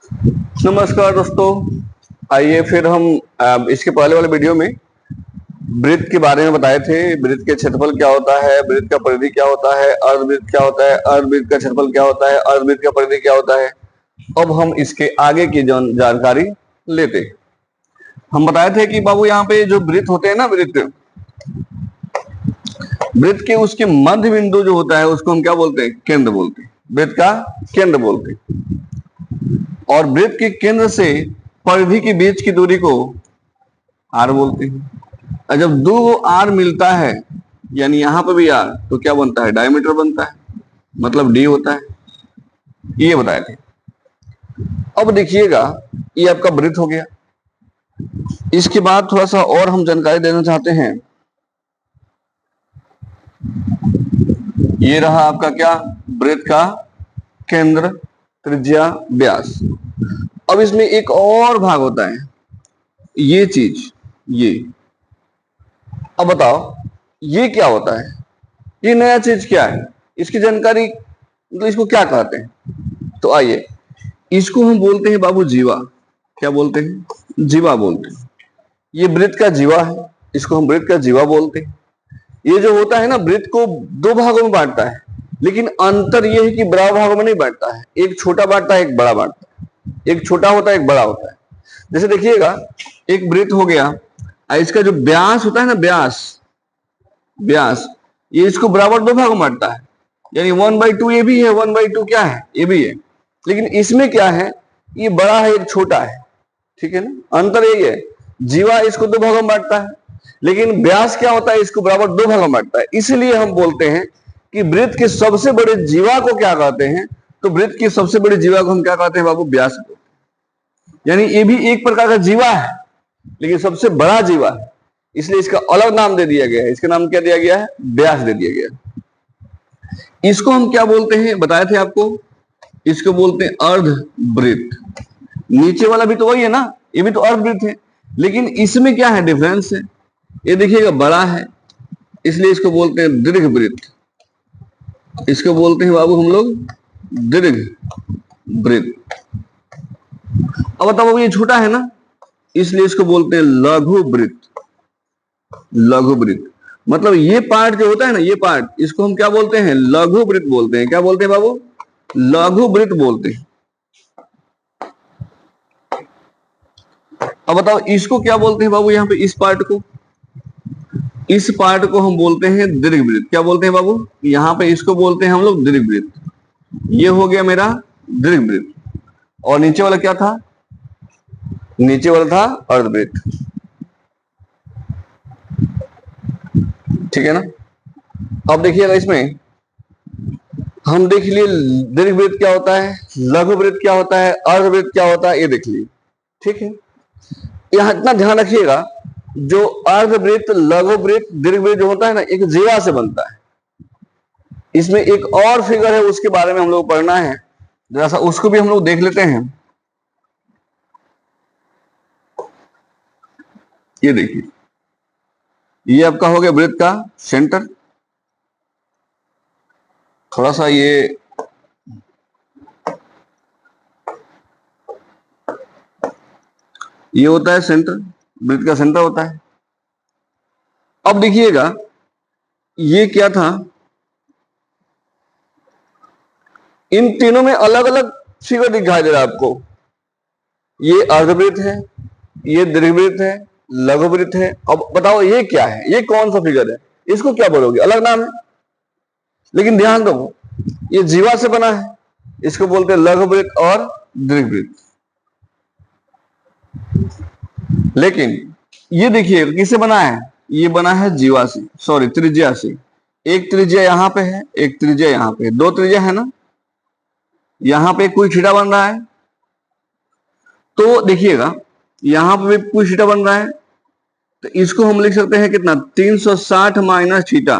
नमस्कार दोस्तों। आइए फिर हम इसके पहले वाले वीडियो में वृत्त के बारे में बताए थे। वृत्त के क्षेत्रफल क्या होता है, वृत्त का परिधि क्या होता है, अर्धवृत्त क्या होता है, अर्धवृत्त का क्षेत्रफल क्या होता है, अर्धवृत्त का परिधि क्या होता है। अब हम इसके आगे की जानकारी लेते हैं। हम बताए थे कि बाबू यहाँ पे जो वृत्त होते हैं ना, वृत्त वृत्त के उसके मध्य बिंदु जो होता है उसको हम क्या बोलते हैं? केंद्र बोलते हैं। वृत्त का केंद्र बोलते हैं। और वृत्त के केंद्र से परिधि के बीच की दूरी को आर बोलते हैं। और जब दो आर मिलता है, यानी यहां पर भी आर, तो क्या बनता है? डायमीटर बनता है, मतलब डी होता है। ये बताए थे। अब देखिएगा, ये आपका वृत्त हो गया। इसके बाद थोड़ा सा और हम जानकारी देना चाहते हैं। ये रहा आपका क्या? वृत्त का केंद्र, त्रिज्या, व्यास। अब इसमें एक और भाग होता है, ये चीज, ये। अब बताओ ये क्या होता है? ये नया चीज क्या है? इसकी जानकारी, मतलब इसको क्या कहते हैं? तो आइए, इसको हम बोलते हैं बाबू जीवा। क्या बोलते हैं? जीवा बोलते हैं। ये वृत्त का जीवा है, इसको हम वृत्त का जीवा बोलते हैं। ये जो होता है ना, वृत्त को दो भागों में बांटता है, लेकिन अंतर यह है कि बराबर भागों में नहीं बांटता है। एक छोटा बांटता है, एक बड़ा बांटता है। एक छोटा होता है, एक बड़ा होता है। जैसे देखिएगा, एक वृत्त हो गया, इसका जो व्यास होता है ना, व्यास, व्यास, ये इसको बराबर दो भागों में बांटता है। यानी 1/2 ये भी है, 1/2 क्या है? ये भी है। लेकिन इसमें क्या है? ये बड़ा है, एक छोटा है। ठीक है ना? अंतर यही है। जीवा इसको दो भागों में बांटता है, लेकिन व्यास क्या होता है? इसको बराबर दो भागों में बांटता है। इसलिए हम बोलते हैं कि वृत्त के सबसे बड़े जीवा को क्या कहते हैं? तो वृत्त की सबसे बड़ी जीवा को हम क्या कहते हैं बाबू? व्यास को। यानी ये भी एक प्रकार का जीवा है, लेकिन सबसे बड़ा जीवा है, इसलिए इसका अलग नाम दे दिया गया है। इसका नाम क्या दिया गया है? व्यास दे दिया गया है। इसको हम क्या बोलते हैं? बताए थे आपको, इसको बोलते हैं अर्धवृत्त। नीचे वाला भी तो वही है ना, ये भी तो अर्धवृत्त है, लेकिन इसमें क्या है? डिफरेंस है। ये देखिएगा बड़ा है, इसलिए इसको बोलते हैं दीर्घवृत्त। इसको बोलते हैं बाबू हम लोग दीर्घवृत्त। अब बताओ, ये छोटा है ना, इसलिए इसको बोलते हैं लघुवृत्त। लघुवृत्त मतलब ये पार्ट जो होता है ना, ये पार्ट, इसको हम क्या बोलते हैं? लघुवृत्त बोलते हैं। क्या बोलते हैं बाबू? लघुवृत्त बोलते हैं। अब बताओ इसको क्या बोलते हैं बाबू? यहाँ पे इस पार्ट को, इस पार्ट को हम बोलते हैं दीर्घवृत्त। क्या बोलते हैं बाबू? यहाँ पे इसको बोलते हैं हम लोग दीर्घवृत्त। ये हो गया मेरा दीर्घवृत्त। और नीचे वाला क्या था? नीचे वाला था अर्धवृत्त। ठीक है ना? अब देखिएगा, इसमें हम देख लिए दीर्घवृत्त क्या होता है, लघुवृत्त क्या होता है, अर्धवृत्त क्या होता है, ये देख लिए। ठीक है? यहां इतना ध्यान रखिएगा, जो अर्धवृत्त, लघुवृत्त, दीर्घवृत्त जो होता है ना, एक जीवा से बनता है। इसमें एक और फिगर है, उसके बारे में हम लोग पढ़ना है, जरा सा उसको भी हम लोग देख लेते हैं। ये देखिए, ये आपका हो गया वृत्त का सेंटर। थोड़ा सा ये होता है सेंटर, वृत्त का सेंटर होता है। अब देखिएगा, ये क्या था? इन तीनों में अलग अलग फिगर दिखाई दे रहा है आपको। ये अर्धवृत्त है, ये दीर्घवृत्त है, लघुवृत्त है। अब बताओ ये क्या है? ये कौन सा फिगर है? इसको क्या बोलोगे? अलग नाम है, लेकिन ध्यान दो, ये जीवा से बना है, इसको बोलते हैं लघुवृत्त और दीर्घवृत्त। लेकिन ये देखिए किससे बना है? ये बना है जीवा से, सॉरी त्रिज्या से। एक त्रिज्या यहां पे है, एक त्रिज्या यहां पे है, दो त्रिज्या है ना। यहां पे कोई थीटा बन रहा है, तो देखिएगा यहां पे भी कोई थीटा बन रहा है, तो इसको हम लिख सकते हैं कितना? 360 माइनस थीटा।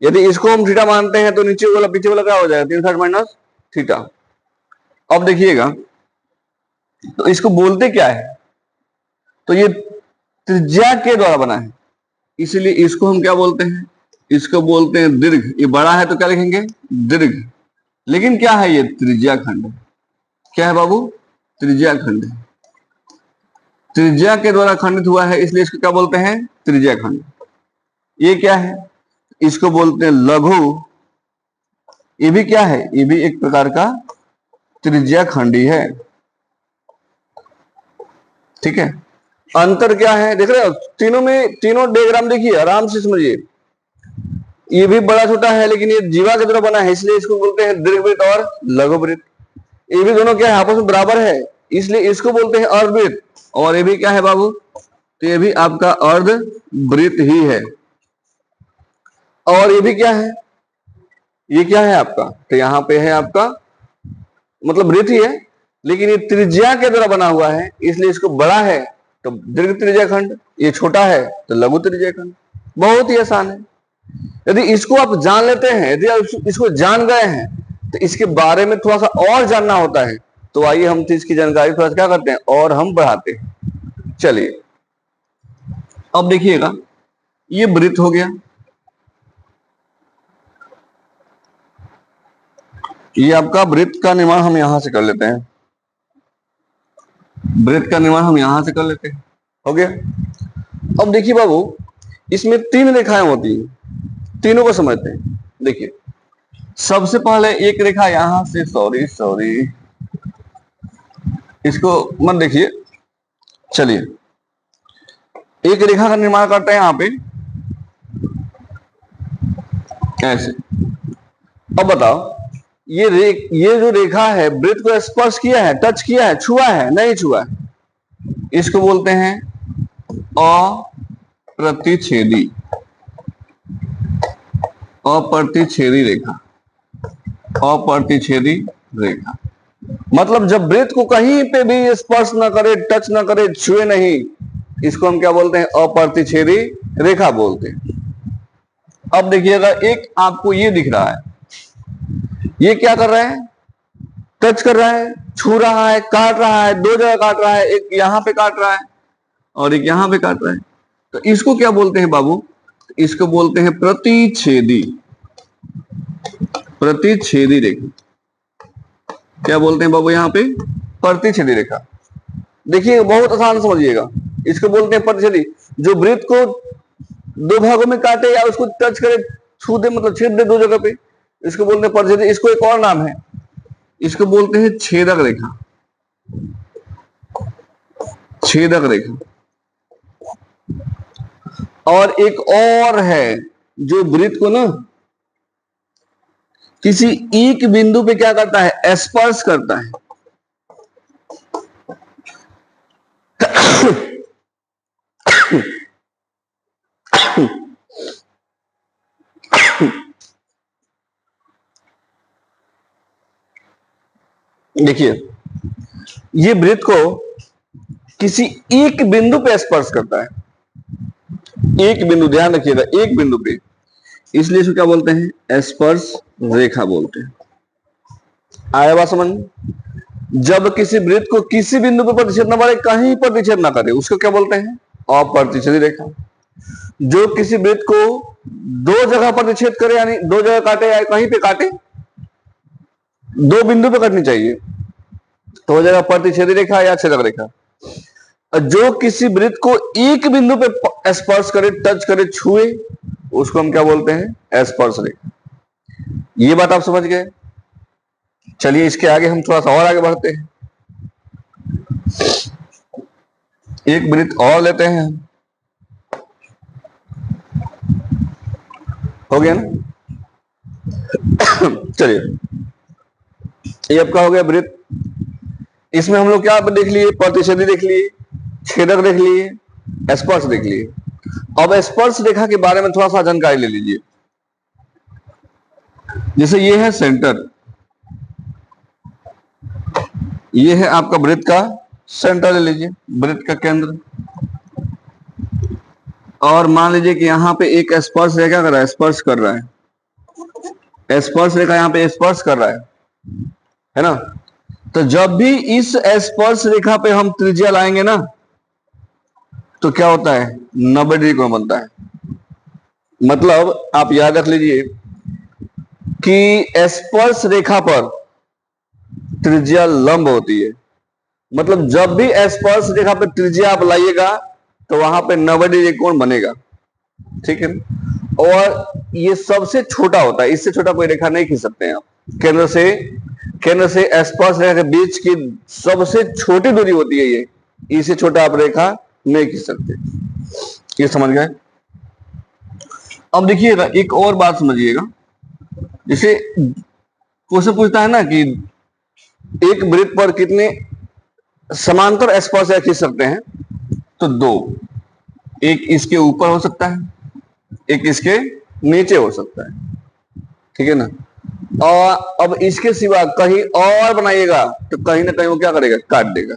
यदि इसको हम थीटा मानते हैं तो नीचे वाला पीछे वाला क्या हो जाएगा? 360 माइनस थीटा। अब देखिएगा, तो इसको बोलते क्या है? तो ये त्रिज्या के द्वारा बना है, इसलिए इसको हम क्या बोलते हैं? इसको बोलते हैं दीर्घ। ये बड़ा है तो क्या लिखेंगे? दीर्घ। लेकिन क्या है? ये त्रिज्या खंड। क्या है बाबू? त्रिज्या खंड, त्रिज्या के द्वारा खंडित हुआ है इसलिए इसको क्या बोलते हैं, त्रिज्या खंड। ये क्या है, इसको बोलते हैं लघु। ये भी क्या है, ये भी एक प्रकार का त्रिज्या खंडी है। ठीक है, अंतर क्या है देख रहे हो, तीनों में, तीनों डायग्राम देखिए आराम से समझिए। ये भी बड़ा छोटा है लेकिन ये जीवा की तरह बना है इसलिए इसको बोलते हैं दीर्घवृत्त और लघुवृत्त। ये भी दोनों क्या है, आपस में बराबर है इसलिए इसको बोलते हैं अर्धवृत्त। और ये भी क्या है बाबू, तो ये भी आपका अर्धवृत्त ही है। और ये भी क्या है, ये क्या है आपका, तो यहाँ पे है आपका मतलब वृत्त ही है लेकिन ये त्रिज्या के द्वारा बना हुआ है इसलिए इसको बड़ा है तो दीर्घ त्रिज्या खंड, ये छोटा है तो लघु त्रिज्या खंड। बहुत ही आसान है। यदि इसको आप जान लेते हैं, यदि आप इसको जान गए हैं तो इसके बारे में थोड़ा सा और जानना होता है, तो आइए हम इसकी जानकारी थोड़ा सा क्या करते हैं और हम बढ़ाते हैं। चलिए अब देखिएगा, ये वृत्त हो गया, ये आपका वृत्त का निर्माण हम यहां से कर लेते हैं, वृत्त का निर्माण हम यहां से कर लेते हैं, हो गया। अब देखिए बाबू, इसमें तीन रेखाएं होती हैं, तीनों को समझते हैं। देखिए सबसे पहले एक रेखा यहां से, सॉरी इसको मत देखिए, चलिए एक रेखा का निर्माण करते हैं यहां पे ऐसे। अब बताओ, ये जो रेखा है वृत्त को स्पर्श किया है, टच किया है, छुआ है, नहीं छुआ है, इसको बोलते हैं अप्रतिच्छेदी, अप्रतिच्छेदी रेखा, अप्रतिच्छेदी रेखा। मतलब जब वृत्त को कहीं पे भी स्पर्श ना करे, टच ना करे, छुए नहीं, इसको हम क्या बोलते हैं, अप्रतिच्छेदी रेखा बोलते हैं। अब देखिएगा, एक आपको ये दिख रहा है, ये क्या कर रहा है, टच कर रहा है, छू रहा है, काट रहा है, दो जगह काट रहा है, एक यहां पे काट रहा है और एक यहां पे काट रहा है, तो इसको क्या बोलते हैं बाबू, इसको बोलते हैं प्रतिच्छेदी, प्रतिच्छेदी रेखा। क्या बोलते हैं बाबू यहाँ पे, प्रतिच्छेदी रेखा। देखिए बहुत आसान समझिएगा, इसको बोलते हैं प्रतिच्छेदी। जो वृत्त को दो भागों में काटे या उसको टच करे, छू दे, मतलब छेद दे दो जगह पे, इसको बोलते हैं प्रतिच्छेदी। इसको एक और नाम है, इसको बोलते हैं छेदक रेखा, छेदक रेखा। और एक और है जो वृत्त को ना किसी एक बिंदु पे क्या करता है, स्पर्श करता है। देखिए ये वृत्त को किसी एक बिंदु पे स्पर्श करता है, एक बिंदु, ध्यान रखिएगा, एक बिंदु पे, इसलिए इसको क्या बोलते हैं, स्पर्श रेखा बोलते हैं। आया बात समझ? जब किसी वृत्त को किसी बिंदु पर प्रतिच्छेद न करे, कहीं प्रतिच्छेद ना करे, उसको क्या बोलते हैं, अप्रतिच्छेदी रेखा। जो किसी वृत्त को दो जगह प्रतिच्छेद करे, यानी दो जगह काटे या कहीं पे काटे, दो बिंदु पे कटनी चाहिए, तो हो जाएगा प्रतिच्छेदी रेखा या छेदक रेखा। जो किसी वृत्त को एक बिंदु पे स्पर्श करे, टच करे, छुए, उसको हम क्या बोलते हैं, स्पर्श रेखा। ये बात आप समझ गए। चलिए इसके आगे हम थोड़ा सा और आगे बढ़ते हैं, एक वृत्त और लेते हैं हम, हो गया ना। चलिए ये आपका हो गया वृत्त। इसमें हम लोग क्या देख लिए, प्रतिच्छेदी देख लिए, छेदक देख लिए, स्पर्श देख लिए। अब स्पर्श रेखा के बारे में थोड़ा सा जानकारी ले लीजिए। जैसे ये है सेंटर, ये है आपका वृत्त का सेंटर, ले लीजिए वृत्त का केंद्र, और मान लीजिए कि यहां पे एक स्पर्श रेखा कर रहा है, स्पर्श कर रहा है, स्पर्श रेखा यहां पे स्पर्श कर रहा है ना। तो जब भी इस स्पर्श रेखा पे हम त्रिज्या लाएंगे ना, तो क्या होता है, 90 डिग्री कोण बनता है। मतलब आप याद रख लीजिए कि स्पर्श रेखा पर त्रिज्या लंब होती है, मतलब जब भी स्पर्श रेखा पे त्रिज्या आप लाइएगा तो वहां पे 90 डिग्री कोण बनेगा, ठीक है। और ये सबसे छोटा होता है, इससे छोटा कोई रेखा नहीं खींच सकते हैं आप। केंद्र से स्पर्श रेखा के बीच की सबसे छोटी दूरी होती है ये, इससे छोटा आप रेखा नहीं खींच सकते। ये समझ गए। अब देखिएगा एक और बात समझिएगा, जैसे क्वेश्चन पूछता है ना कि एक वृत्त पर कितने समांतर स्पर्श रेखा खींच सकते हैं, तो 2। एक इसके ऊपर हो सकता है, एक इसके नीचे हो सकता है, ठीक है ना। और अब इसके सिवा कहीं और बनाइएगा तो कहीं ना कहीं वो क्या करेगा, काट देगा।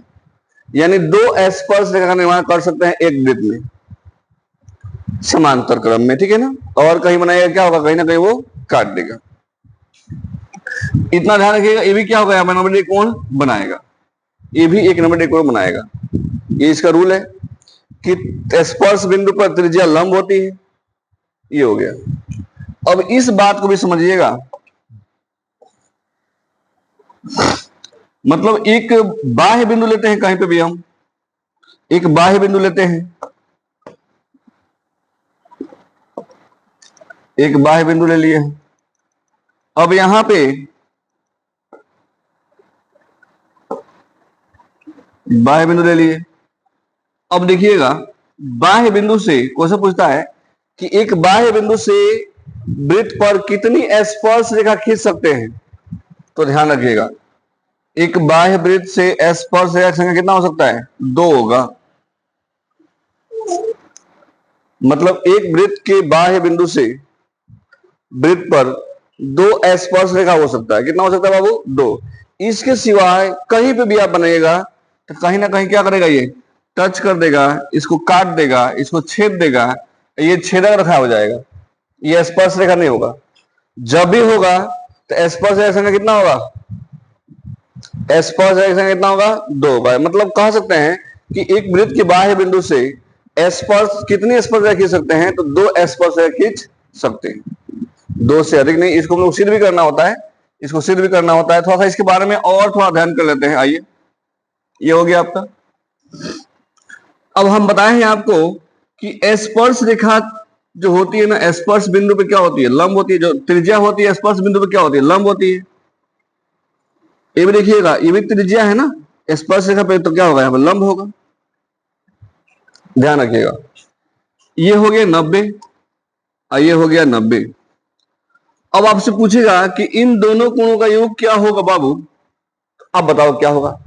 यानी 2 स्पर्श रेखा का निर्माण कर सकते हैं एक वृत्त में समांतर क्रम में, ठीक है ना। और कहीं बनाएगा क्या होगा, कहीं ना कहीं वो काट देगा। इतना ध्यान रखिएगा। ये भी क्या होगा, 90 डिग्री कोण बनाएगा, ये भी एक 90 डिग्री कोण बनाएगा। ये इसका रूल है कि स्पर्श बिंदु पर त्रिज्या लंब होती है। ये हो गया। अब इस बात को भी समझिएगा, मतलब एक बाह्य बिंदु लेते हैं, कहीं पे भी हम एक बाह्य बिंदु लेते हैं, एक बाह्य बिंदु ले लिए। अब यहां पे बाह्य बिंदु ले लिए। अब देखिएगा बाह्य बिंदु से क्वेश्चन पूछता है कि एक बाह्य बिंदु से वृत्त पर कितनी स्पर्श रेखा खींच सकते हैं। तो ध्यान रखिएगा, एक बाह्य वृत्त से स्पर्श रेखा संख्या कितना हो सकता है, 2 होगा। मतलब एक वृत्त के बाह्य बिंदु से वृत्त पर 2 स्पर्श रेखा हो सकता है। कितना हो सकता है बाबू, 2। इसके सिवाय कहीं पे भी आप बनाइएगा तो कहीं ना कहीं क्या करेगा, ये टच कर देगा, इसको काट देगा, इसको छेद देगा, ये छेदक रेखा हो जाएगा, ये स्पर्श रेखा नहीं होगा। जब भी होगा तो स्पर्श रेखा संख्या कितना होगा, स्पर्श रेखा संख्या कितना होगा, 2 होगा। मतलब कह सकते हैं कि एक वृत्त के बाह्य बिंदु से स्पर्श कितनी स्पर्श रेखा खींच सकते हैं, तो 2 स्पर्श रेखा खींच सकते हैं, 2 से अधिक नहीं। इसको हम लोग सिद्ध भी करना होता है, इसको सिद्ध भी करना होता है। थोड़ा सा इसके बारे में और थोड़ा ध्यान कर लेते हैं। आइए, ये हो गया आपका। अब हम बताए हैं आपको कि स्पर्श रेखा जो होती है ना, स्पर्श बिंदु पे क्या होती है, लंब होती है। जो त्रिज्या होती है स्पर्श बिंदु पे क्या होती है, लंब होती है। ये भी देखिएगा, ये भी त्रिज्या है ना स्पर्श रेखा पे, तो क्या होगा, यहाँ पे लंब होगा। ध्यान रखिएगा। ये हो गया 90, ये हो गया 90। अब आपसे पूछेगा कि इन दोनों कोणों का योग क्या होगा बाबू, अब बताओ क्या होगा।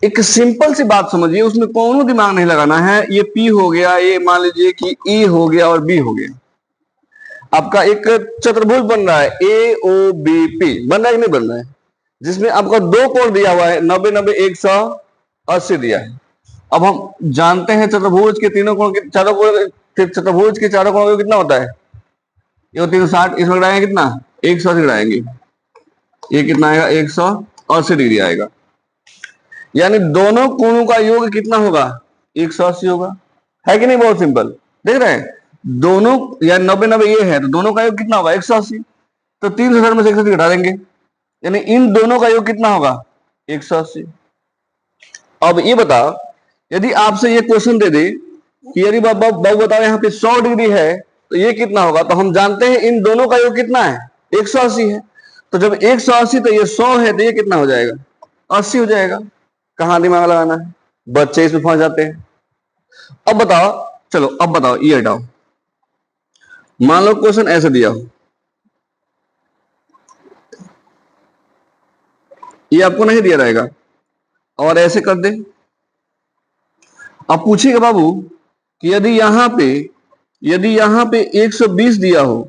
एक सिंपल सी बात समझिए, उसमें कोनो दिमाग नहीं लगाना है। ये P हो गया, ये मान लीजिए कि E हो गया और B हो गया। आपका एक चतुर्भुज बन रहा है, AOBP बन रहा है कि नहीं बन रहा है, जिसमें आपका 2 कोण दिया हुआ है, 90 90 180 दिया है। अब हम जानते हैं चतुर्भुज के तीनों कोण के चारों कोण, चतुर्भुज के चारों कोणों कितना होता है, ये 360। इसमें गिराएंगे कितना, 180 गिराएंगे। ये कितना आएगा, 180 डिग्री आएगा। यानी दोनों कोणों का योग कितना होगा, 180 होगा। है कि नहीं, बहुत सिंपल। देख रहे हैं, दोनों या 90 90 ये है, तो दोनों का योग कितना होगा, 180। तो 360 में से 180 घटा देंगे, यानी इन दोनों का योग कितना होगा, 180। अब ये बताओ, यदि आपसे ये क्वेश्चन दे दे कि यदि बाबू बताओ यहाँ पे 100 डिग्री है तो ये कितना होगा, तो हम जानते हैं इन दोनों का योग कितना है, 180 है। तो जब 180 तो ये 100 है, तो ये कितना हो जाएगा, 80 हो जाएगा। कहां दिमाग लगाना है, बच्चे इसमें फंस जाते हैं। अब बताओ, चलो अब बताओ, ये हटाओ। मान लो क्वेश्चन ऐसे दिया हो, ये आपको नहीं दिया रहेगा, और ऐसे कर दे। अब पूछेगा बाबू कि यदि यहां पे 120 दिया हो,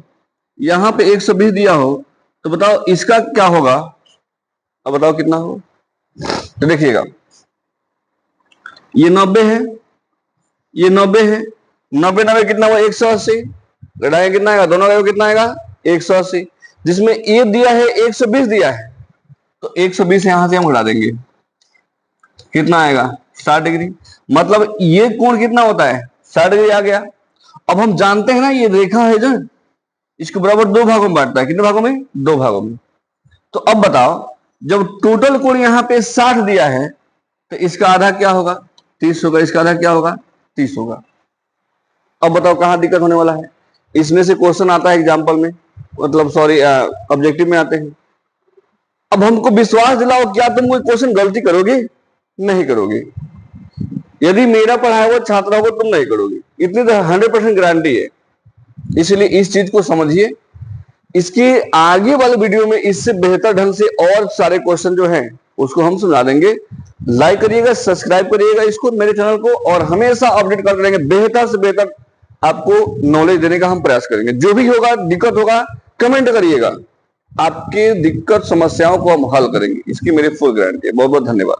यहां पे 120 दिया हो, तो बताओ इसका क्या होगा। अब बताओ कितना हो। तो देखिएगा, ये 90 है, ये 90 है, 90 90 कितना हुआ, 180। घटाएंगे कितना आएगा, दोनों का योग कितना आएगा, 180। जिसमें ए दिया है 120 दिया है, तो 120 यहां से हम घटा देंगे, कितना आएगा, 60 डिग्री। मतलब ये कोण कितना होता है, 60 डिग्री आ गया। अब हम जानते हैं ना, ये रेखा है जो इसको बराबर 2 भागों में बांटता है। कितने भागों में, 2 भागों में। तो अब बताओ, जब टोटल कोण यहां पे 60 दिया है, तो इसका आधा क्या होगा? 30 होगा। इसका आधा क्या होगा? 30 होगा। अब बताओ कहां दिक्कत होने वाला है? इसमें से क्वेश्चन आता है एग्जाम्पल में, मतलब सॉरी ऑब्जेक्टिव में आते हैं। अब हमको विश्वास दिलाओ, क्या तुम कोई क्वेश्चन गलती करोगे? नहीं करोगे। यदि मेरा पढ़ाया हुआ छात्र होगा तुम नहीं करोगे, इतनी तो 100% गारंटी है। इसलिए इस चीज को समझिए। इसके आगे वाले वीडियो में इससे बेहतर ढंग से और सारे क्वेश्चन जो हैं उसको हम समझा देंगे। लाइक करिएगा, सब्सक्राइब करिएगा इसको, मेरे चैनल को, और हमेशा अपडेट करते रहेंगे। बेहतर से बेहतर आपको नॉलेज देने का हम प्रयास करेंगे। जो भी होगा, दिक्कत होगा, कमेंट करिएगा। आपके दिक्कत समस्याओं को हम हल करेंगे, इसकी मेरी फुल गारंटी है। बहुत बहुत धन्यवाद।